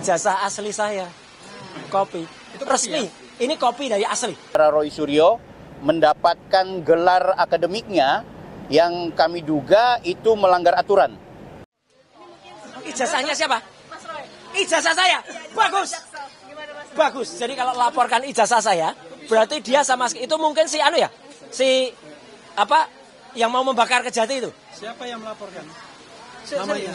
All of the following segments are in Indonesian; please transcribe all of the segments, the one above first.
ijazah asli saya. Kopi. Itu resmi. Ya? Ini kopi dari asli. Roy Suryo mendapatkan gelar akademiknya yang kami duga itu melanggar aturan. Ijazahnya siapa? Ijazah saya. Bagus. Bagus. Jadi kalau laporkan ijazah saya, berarti dia sama itu mungkin si anu ya? Si apa yang mau membakar Kejati itu? Siapa yang melaporkan? Namanya.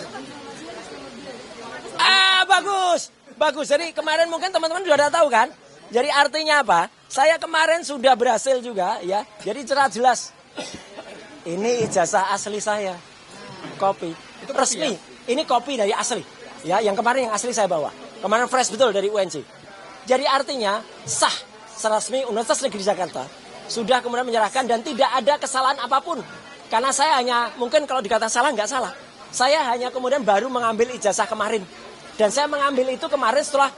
Bagus. Bagus. Jadi kemarin mungkin teman-teman sudah ada tahu kan? Jadi artinya apa? Saya kemarin sudah berhasil juga ya. Jadi jelas. Ini ijazah asli saya. Kopi. Itu resmi. Ya? Ini kopi dari asli. Ya, yang kemarin yang asli saya bawa. Kemarin fresh betul dari UNC. Jadi artinya sah resmi Universitas Negeri Jakarta sudah kemudian menyerahkan dan tidak ada kesalahan apapun. Karena saya hanya mungkin kalau dikatakan salah nggak salah. Saya hanya kemudian baru mengambil ijazah kemarin. Dan saya mengambil itu kemarin setelah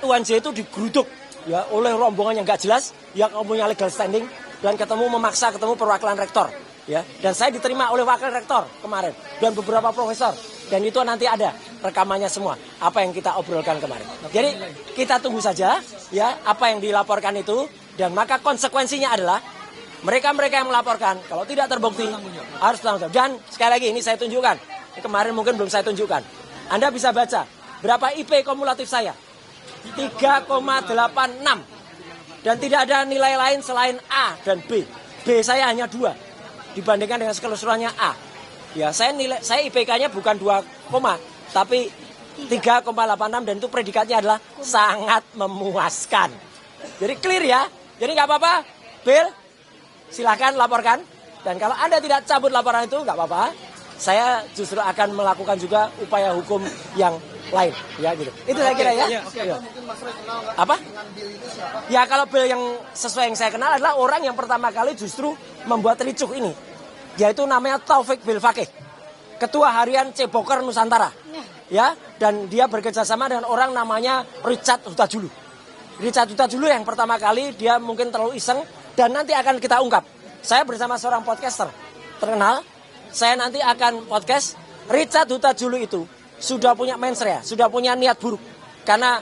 UNJ itu digeruduk ya oleh rombongan yang nggak jelas yang punya legal standing dan memaksa ketemu perwakilan rektor. Ya, dan saya diterima oleh wakil rektor kemarin dan beberapa profesor dan itu nanti ada rekamannya semua apa yang kita obrolkan kemarin. Jadi kita tunggu saja ya apa yang dilaporkan itu dan maka konsekuensinya adalah mereka yang melaporkan kalau tidak terbukti harus tanggung jawab. Dan sekali lagi ini saya tunjukkan. Ini kemarin mungkin belum saya tunjukkan. Anda bisa baca berapa IP kumulatif saya. 3,86 dan tidak ada nilai lain selain A dan B. B saya hanya 2. Dibandingkan dengan keseluruhannya A. Ya, saya IPK-nya bukan 2, tapi 3,86 dan itu predikatnya adalah sangat memuaskan. Jadi clear ya. Jadi nggak apa-apa, Bill, silakan laporkan. Dan kalau Anda tidak cabut laporan itu nggak apa-apa. Saya justru akan melakukan juga upaya hukum yang lain, ya gitu. Itu saya kira ya. Ya. Apa? Ya kalau Bill yang sesuai yang saya kenal adalah orang yang pertama kali justru membuat ricuh ini, yaitu namanya Taufik Bilfakih, Ketua Harian Ceboker Nusantara, ya, dan dia bekerjasama dengan orang namanya Richard Hutajulu. Richard Hutajulu yang pertama kali dia mungkin terlalu iseng dan nanti akan kita ungkap. Saya bersama seorang podcaster terkenal. Saya nanti akan podcast Richard Hutajulu itu sudah punya mensrea, sudah punya niat buruk. Karena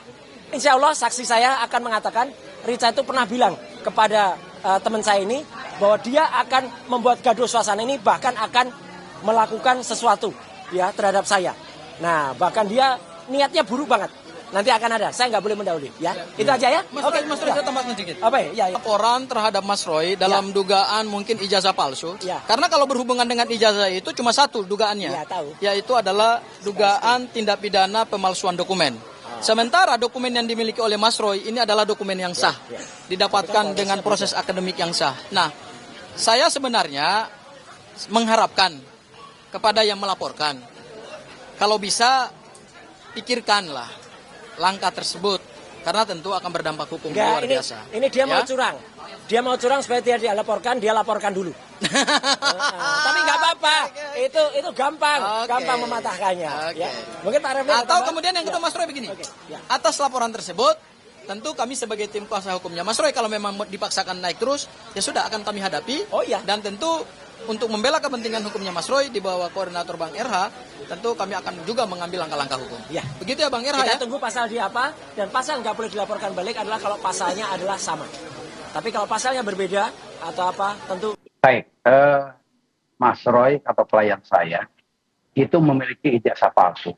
insya Allah saksi saya akan mengatakan Richard itu pernah bilang kepada teman saya ini bahwa dia akan membuat gaduh suasana ini bahkan akan melakukan sesuatu ya terhadap saya. Nah bahkan dia niatnya buruk banget. Nanti akan ada, saya nggak boleh mendahului ya. Itu aja ya. Oke, Mas Roy, saya tambahkan sedikit. Apa ya? Laporan terhadap Mas Roy dalam dugaan mungkin ijazah palsu. Ya. Karena kalau berhubungan dengan ijazah itu cuma satu dugaannya. Ya, tahu. Yaitu adalah dugaan tindak pidana pemalsuan dokumen. Sementara dokumen yang dimiliki oleh Mas Roy ini adalah dokumen yang sah. Didapatkan dengan proses akademik yang sah. Nah, saya sebenarnya mengharapkan kepada yang melaporkan, kalau bisa pikirkanlah langkah tersebut karena tentu akan berdampak hukum luar biasa. Ini dia mau curang. Dia mau curang supaya dia laporkan, dia laporkan dulu. Tapi nggak apa-apa. Itu gampang mematahkannya. Ya. Mungkin Pak Refli atau kemudian yang kedua Mas Roy begini. Atas laporan tersebut, tentu kami sebagai tim kuasa hukumnya Mas Roy kalau memang dipaksakan naik terus, ya sudah akan kami hadapi. Dan tentu untuk membela kepentingan hukumnya Mas Roy di bawah koordinator Bang RH, tentu kami akan juga mengambil langkah-langkah hukum. Ya. Begitu ya Bang RH ya. Kita tunggu pasal dia apa dan pasal nggak boleh dilaporkan balik adalah kalau pasalnya adalah sama. Tapi kalau pasalnya berbeda atau apa tentu. Baik, Mas Roy atau klien saya itu memiliki ijazah palsu.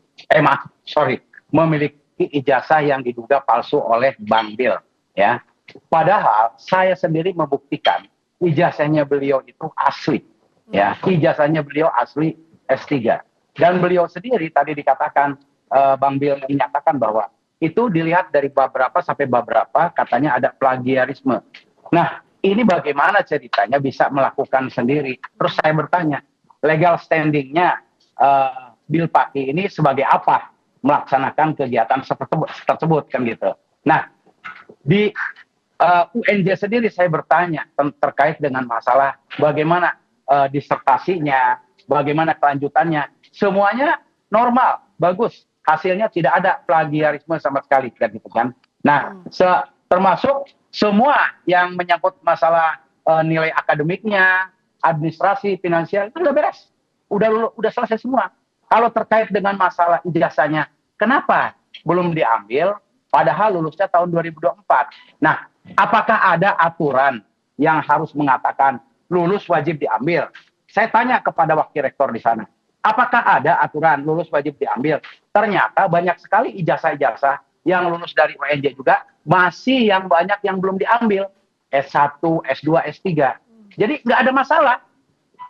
Memiliki ijazah yang diduga palsu oleh Bang Bill, ya. Padahal saya sendiri membuktikan ijazahnya beliau itu asli, ya. Ijazahnya beliau asli S3. Dan beliau sendiri tadi dikatakan Bang Bill menyatakan bahwa itu dilihat dari beberapa sampai beberapa katanya ada plagiarisme. Nah, ini bagaimana ceritanya bisa melakukan sendiri? Terus saya bertanya, legal standingnya Bill Paki ini sebagai apa melaksanakan kegiatan tersebut kan gitu. Nah, di UNJ sendiri saya bertanya terkait dengan masalah bagaimana disertasinya, bagaimana kelanjutannya, semuanya normal, bagus, hasilnya tidak ada plagiarisme sama sekali kan gitu kan. Nah, termasuk semua yang menyangkut masalah nilai akademiknya, administrasi, finansial itu udah beres, udah selesai semua. Kalau terkait dengan masalah ijazahnya, kenapa belum diambil, padahal lulusnya tahun 2024. Nah, apakah ada aturan yang harus mengatakan lulus wajib diambil? Saya tanya kepada wakil rektor di sana, apakah ada aturan lulus wajib diambil? Ternyata banyak sekali ijazah-ijazah yang lulus dari UNJ juga, masih yang banyak yang belum diambil. S1, S2, S3. Jadi nggak ada masalah.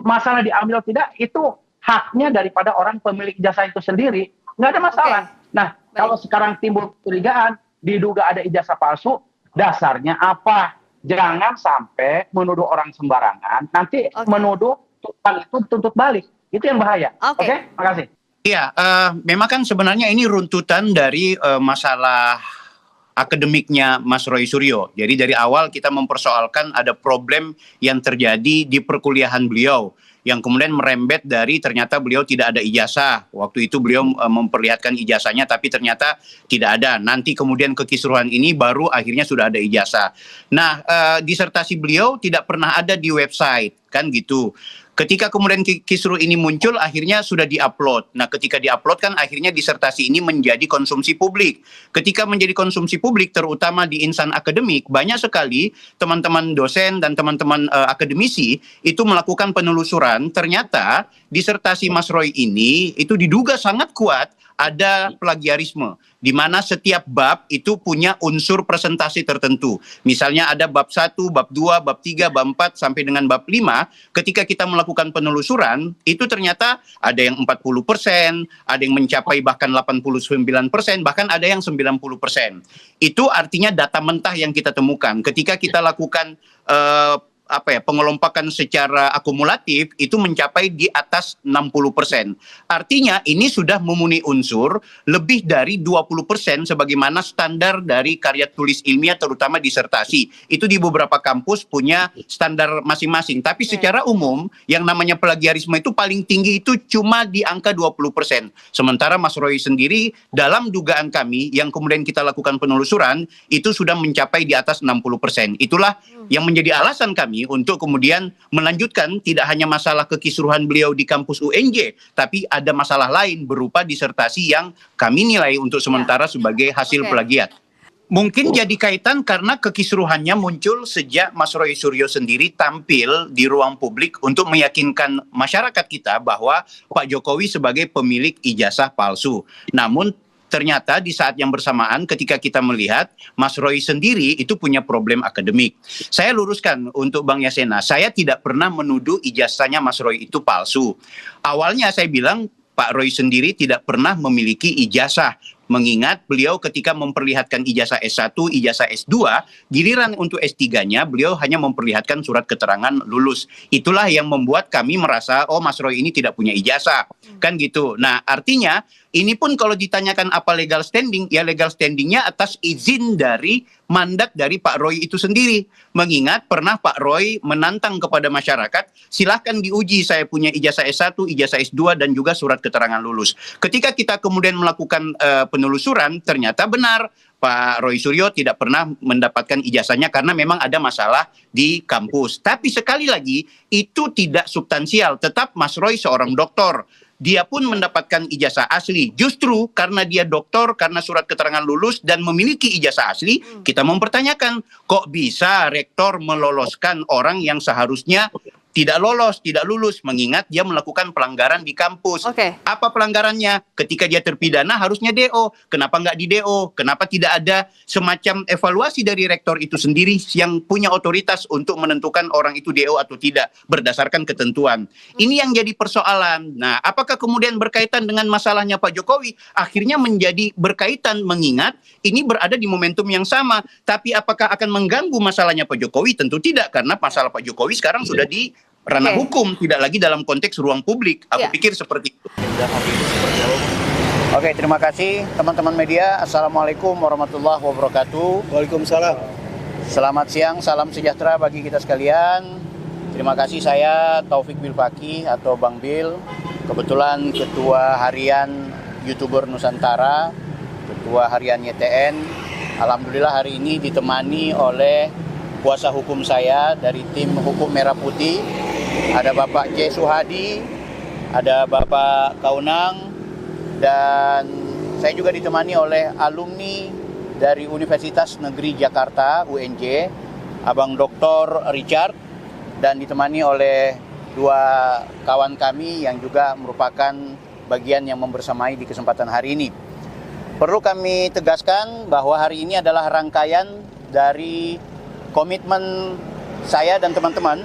Masalah diambil tidak, itu haknya daripada orang pemilik jasa itu sendiri. Nggak ada masalah. Nah, kalau sekarang timbul kecurigaan, diduga ada ijazah palsu, dasarnya apa? Jangan sampai menuduh orang sembarangan, nanti menuduh tukang itu tuntut balik. Itu yang bahaya. Oke? Makasih. Iya, memang kan sebenarnya ini runtutan dari masalah akademiknya Mas Roy Suryo. Jadi dari awal kita mempersoalkan ada problem yang terjadi di perkuliahan beliau, yang kemudian merembet dari ternyata beliau tidak ada ijazah. Waktu itu beliau memperlihatkan ijazahnya, tapi ternyata tidak ada. Nanti kemudian kekisruhan ini baru akhirnya sudah ada ijazah. Nah, disertasi beliau tidak pernah ada di website, kan gitu. Ketika kemudian kisruh ini muncul, akhirnya sudah diupload. Nah, ketika diupload kan akhirnya disertasi ini menjadi konsumsi publik. Ketika menjadi konsumsi publik, terutama di insan akademik, banyak sekali teman-teman dosen dan teman-teman akademisi itu melakukan penelusuran. Ternyata disertasi Mas Roy ini itu diduga sangat kuat ada plagiarisme, di mana setiap bab itu punya unsur presentasi tertentu. Misalnya ada bab 1, bab 2, bab 3, bab 4, sampai dengan bab 5, ketika kita melakukan penelusuran, itu ternyata ada yang 40%, ada yang mencapai bahkan 89%, bahkan ada yang 90%. Itu artinya data mentah yang kita temukan. Ketika kita lakukan pengelompokan secara akumulatif itu mencapai di atas 60%. Artinya ini sudah memenuhi unsur lebih dari 20% sebagaimana standar dari karya tulis ilmiah terutama disertasi. Itu di beberapa kampus punya standar masing-masing. Tapi secara umum yang namanya plagiarisme itu paling tinggi itu cuma di angka 20%. Sementara Mas Roy sendiri dalam dugaan kami yang kemudian kita lakukan penelusuran itu sudah mencapai di atas 60%. Itulah yang menjadi alasan kami untuk kemudian melanjutkan tidak hanya masalah kekisruhan beliau di kampus UNJ, tapi ada masalah lain berupa disertasi yang kami nilai untuk sementara sebagai hasil plagiat. Mungkin jadi kaitan karena kekisruhannya muncul sejak Mas Roy Suryo sendiri tampil di ruang publik untuk meyakinkan masyarakat kita bahwa Pak Jokowi sebagai pemilik ijazah palsu. Namun ternyata di saat yang bersamaan ketika kita melihat Mas Roy sendiri itu punya problem akademik. Saya luruskan untuk Bang Yasena, saya tidak pernah menuduh ijazahnya Mas Roy itu palsu. Awalnya saya bilang Pak Roy sendiri tidak pernah memiliki ijazah. Mengingat beliau ketika memperlihatkan ijazah S1, ijazah S2, giliran untuk S3-nya beliau hanya memperlihatkan surat keterangan lulus. Itulah yang membuat kami merasa, oh Mas Roy ini tidak punya ijazah. Kan gitu. Nah artinya ini pun kalau ditanyakan apa legal standing, ya legal standingnya atas izin dari mandat dari Pak Roy itu sendiri. Mengingat pernah Pak Roy menantang kepada masyarakat, silahkan diuji saya punya ijazah S1, ijazah S2, dan juga surat keterangan lulus. Ketika kita kemudian melakukan penelusuran, ternyata benar Pak Roy Suryo tidak pernah mendapatkan ijazahnya karena memang ada masalah di kampus. Tapi sekali lagi, itu tidak substansial. Tetap Mas Roy seorang doktor. Dia pun mendapatkan ijazah asli. Justru karena dia doktor, karena surat keterangan lulus dan memiliki ijazah asli, kita mempertanyakan, kok bisa rektor meloloskan orang yang seharusnya tidak lolos, tidak lulus, mengingat dia melakukan pelanggaran di kampus. Apa pelanggarannya? Ketika dia terpidana harusnya DO. Kenapa nggak di DO? Kenapa tidak ada semacam evaluasi dari rektor itu sendiri yang punya otoritas untuk menentukan orang itu DO atau tidak berdasarkan ketentuan? Ini yang jadi persoalan. Nah, apakah kemudian berkaitan dengan masalahnya Pak Jokowi? Akhirnya menjadi berkaitan mengingat ini berada di momentum yang sama. Tapi apakah akan mengganggu masalahnya Pak Jokowi? Tentu tidak, karena masalah Pak Jokowi sekarang sudah di ranah hukum, tidak lagi dalam konteks ruang publik. Aku pikir seperti itu. Oke, terima kasih teman-teman media. Assalamualaikum warahmatullahi wabarakatuh. Waalaikumsalam. Selamat siang, salam sejahtera bagi kita sekalian. Terima kasih, saya Taufik Bilfaki atau Bang Bil. Kebetulan Ketua Harian YouTuber Nusantara, Ketua Harian YTN. Alhamdulillah hari ini ditemani oleh kuasa hukum saya dari tim hukum Merah Putih. Ada Bapak C. Suhadi, ada Bapak Kaunang, dan saya juga ditemani oleh alumni dari Universitas Negeri Jakarta, UNJ, Abang Dr. Richard, dan ditemani oleh dua kawan kami yang juga merupakan bagian yang membersamai di kesempatan hari ini. Perlu kami tegaskan bahwa hari ini adalah rangkaian dari komitmen saya dan teman-teman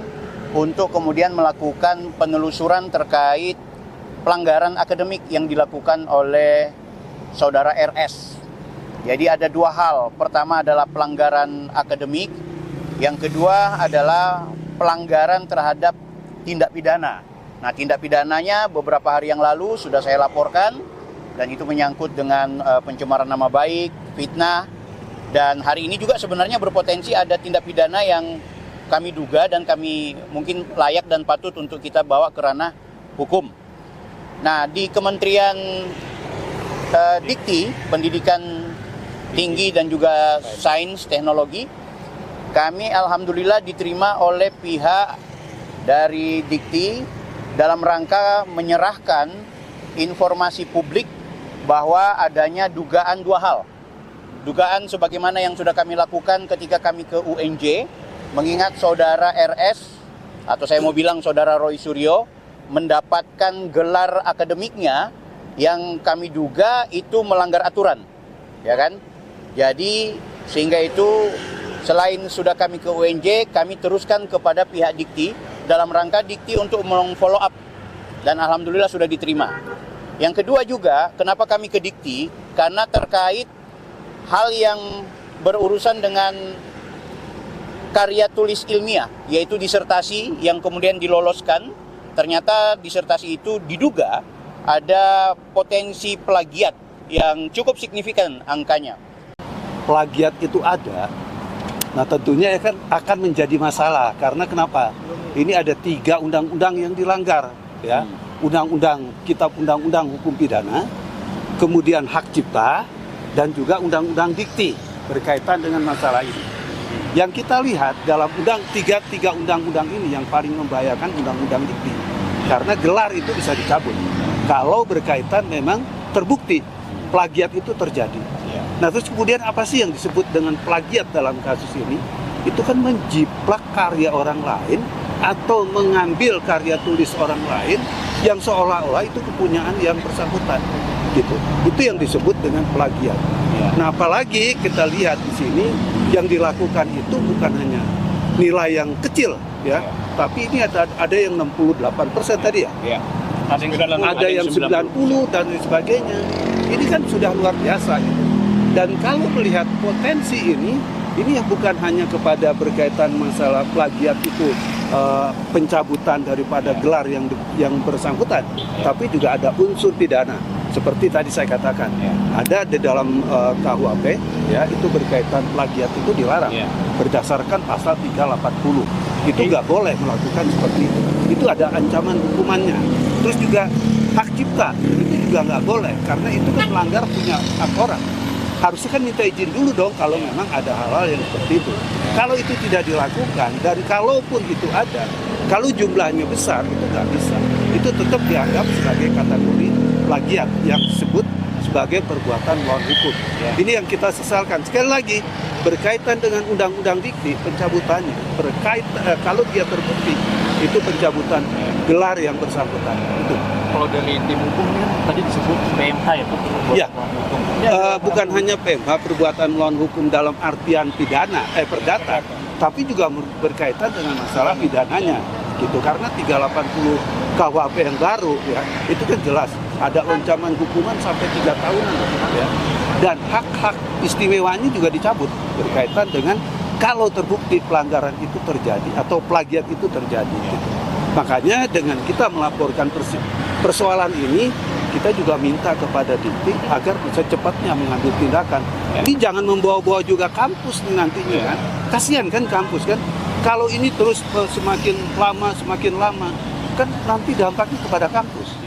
untuk kemudian melakukan penelusuran terkait pelanggaran akademik yang dilakukan oleh saudara RS. Jadi ada dua hal. Pertama adalah pelanggaran akademik, yang kedua adalah pelanggaran terhadap tindak pidana. Nah, tindak pidananya beberapa hari yang lalu sudah saya laporkan, dan itu menyangkut dengan pencemaran nama baik, fitnah, dan hari ini juga sebenarnya berpotensi ada tindak pidana yang kami duga dan kami mungkin layak dan patut untuk kita bawa ke ranah hukum. Nah, di Kementerian Dikti, Pendidikan Tinggi dan juga Sains Teknologi, kami alhamdulillah diterima oleh pihak dari Dikti dalam rangka menyerahkan informasi publik bahwa adanya dugaan dua hal. Dugaan sebagaimana yang sudah kami lakukan ketika kami ke UNJ, mengingat saudara RS, atau saya mau bilang saudara Roy Suryo, mendapatkan gelar akademiknya yang kami duga itu melanggar aturan, ya kan? Jadi sehingga itu selain sudah kami ke UNJ, kami teruskan kepada pihak Dikti dalam rangka Dikti untuk follow up, dan alhamdulillah sudah diterima. Yang kedua juga, kenapa kami ke Dikti? Karena terkait hal yang berurusan dengan karya tulis ilmiah, yaitu disertasi yang kemudian diloloskan. Ternyata disertasi itu diduga ada potensi plagiat yang cukup signifikan angkanya. Plagiat itu ada, nah tentunya akan menjadi masalah. Karena kenapa? Ini ada 3 undang-undang yang dilanggar, ya. Undang-undang, Kitab Undang-Undang Hukum Pidana, kemudian hak cipta, dan juga Undang-Undang Dikti berkaitan dengan masalah ini. Yang kita lihat dalam tiga undang-undang ini yang paling membahayakan Undang-Undang Dikti, karena gelar itu bisa dicabut kalau berkaitan memang terbukti plagiat itu terjadi. Nah, terus kemudian apa sih yang disebut dengan plagiat dalam kasus ini? Itu kan menjiplak karya orang lain atau mengambil karya tulis orang lain yang seolah-olah itu kepunyaan yang bersangkutan, gitu. Itu yang disebut dengan plagiat. Nah, apalagi kita lihat di sini yang dilakukan itu bukan hanya nilai yang kecil, ya, tapi ini ada yang 68% tadi, ya. Ada yang 90 dan sebagainya. Ini kan sudah luar biasa, gitu. Dan kalau melihat potensi ini yang bukan hanya kepada berkaitan masalah plagiat itu, pencabutan daripada gelar yang bersangkutan, tapi juga ada unsur pidana. Seperti tadi saya katakan, ada di dalam KUHP, ya, itu berkaitan plagiat itu dilarang, berdasarkan pasal 380. Itu nggak boleh melakukan seperti itu. Itu ada ancaman hukumannya. Terus juga hak cipta, itu juga nggak boleh, karena itu kan melanggar punya hak orang. Harusnya kan minta izin dulu dong kalau memang ada hal-hal yang seperti itu. Kalau itu tidak dilakukan, dan kalaupun itu ada, kalau jumlahnya besar, itu nggak bisa. Itu tetap dianggap sebagai kategori plagiat yang disebut sebagai perbuatan melawan hukum. Ini yang kita sesalkan. Sekali lagi, berkaitan dengan Undang-Undang Dikti, pencabutannya, kalau dia terbukti, itu pencabutan gelar yang bersangkutan. Itu. Kalau dari tim hukum kan tadi disebut PMH ya, ya. Bukan hanya PMH, perbuatan melawan hukum dalam artian pidana, perdata, tapi juga berkaitan dengan masalah pidananya, gitu. Karena 380 KUHP yang baru, ya, itu kan jelas ada ancaman hukuman sampai 3 tahunan, ya. Dan hak-hak istimewanya juga dicabut berkaitan dengan kalau terbukti pelanggaran itu terjadi atau plagiat itu terjadi, gitu. Makanya dengan kita melaporkan persoalan ini, kita juga minta kepada Dikti agar secepatnya mengambil tindakan. Ini jangan membawa-bawa juga kampus nantinya, kan. Kasihan kan kampus, kan. Kalau ini terus semakin lama, kan nanti dampaknya kepada kampus.